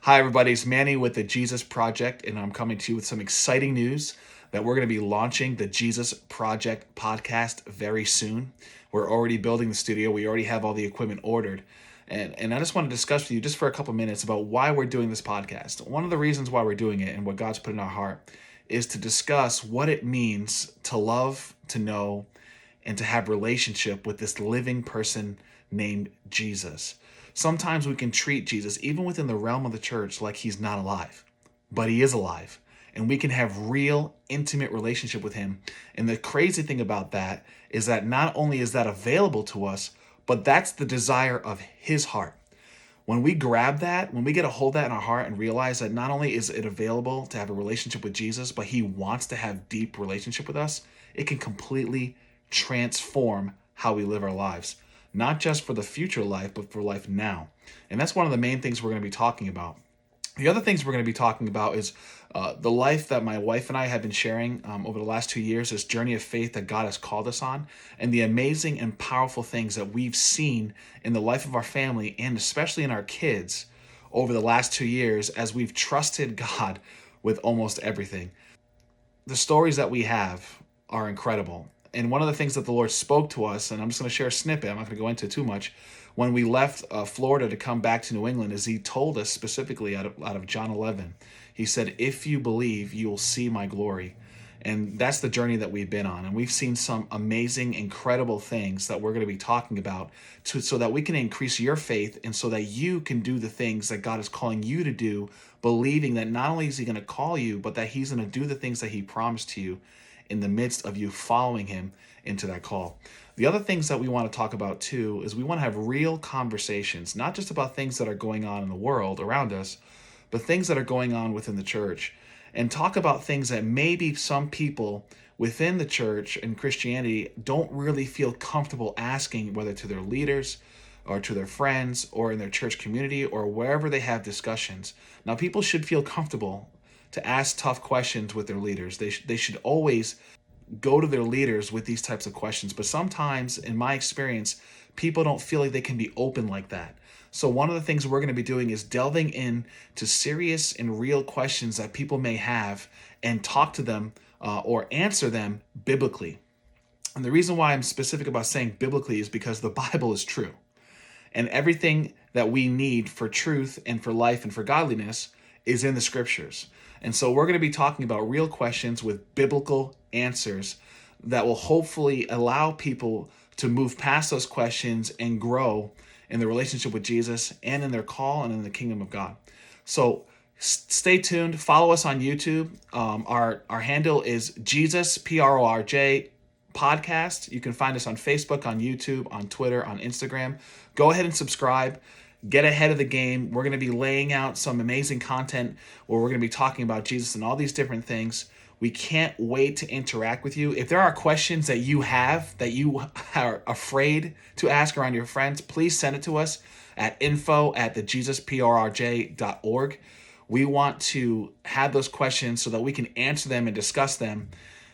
Hi, everybody. It's Manny with the Jesus Project, and I'm coming to you with some exciting news that we're going to be launching the Jesus Project podcast very soon. We're already building the studio. We already have all the equipment ordered. And I just want to discuss with you just for a couple minutes about why we're doing this podcast. One of the reasons why we're doing it and what God's put in our heart is to discuss what it means to love, to know, and to have relationship with this living person named Jesus. Sometimes we can treat Jesus, even within the realm of the church, like he's not alive, but he is alive. And we can have real, intimate relationship with him. And the crazy thing about that is that not only is that available to us, but that's the desire of his heart. When we grab that, when we get a hold of that in our heart and realize that not only is it available to have a relationship with Jesus, but he wants to have deep relationship with us, it can completely transform how we live our lives, not just for the future life, but for life now. And that's one of the main things we're going to be talking about. The other things we're going to be talking about is the life that my wife and I have been sharing over the last 2 years, this journey of faith that God has called us on, and the amazing and powerful things that we've seen in the life of our family and especially in our kids over the last 2 years as we've trusted God with almost everything. The stories that we have are incredible. And one of the things that the Lord spoke to us, and I'm just going to share a snippet, I'm not going to go into it too much, when we left Florida to come back to New England, is he told us specifically out of John 11, he said, if you believe, you will see my glory. And that's the journey that we've been on. And we've seen some amazing, incredible things that we're going to be talking about so that we can increase your faith and so that you can do the things that God is calling you to do, believing that not only is he going to call you, but that he's going to do the things that he promised to you in the midst of you following him into that call. The other things that we want to talk about too is we want to have real conversations, not just about things that are going on in the world around us, but things that are going on within the church, and talk about things that maybe some people within the church and Christianity don't really feel comfortable asking, whether to their leaders or to their friends or in their church community or wherever they have discussions. Now, people should feel comfortable to ask tough questions with their leaders. They should always go to their leaders with these types of questions. But sometimes, in my experience, people don't feel like they can be open like that. So one of the things we're going to be doing is delving into serious and real questions that people may have and talk to them or answer them biblically. And the reason why I'm specific about saying biblically is because the Bible is true. And everything that we need for truth and for life and for godliness is in the scriptures. And so we're going to be talking about real questions with biblical answers that will hopefully allow people to move past those questions and grow in their relationship with Jesus and in their call and in the kingdom of God. So stay tuned. Follow us on YouTube. Our handle is Jesus PRORJ podcast. You can find us on Facebook, on YouTube, on Twitter, on Instagram. Go ahead and subscribe. Get ahead of the game. We're going to be laying out some amazing content where we're going to be talking about Jesus and all these different things. We can't wait to interact with you. If there are questions that you have that you are afraid to ask around your friends, please send it to us at info@thejesusproj.org. We want to have those questions so that we can answer them and discuss them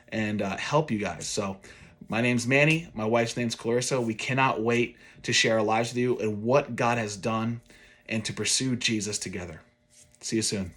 and help you guys. So my name's Manny. My wife's name's Clarissa. We cannot wait to share our lives with you and what God has done and to pursue Jesus together. See you soon.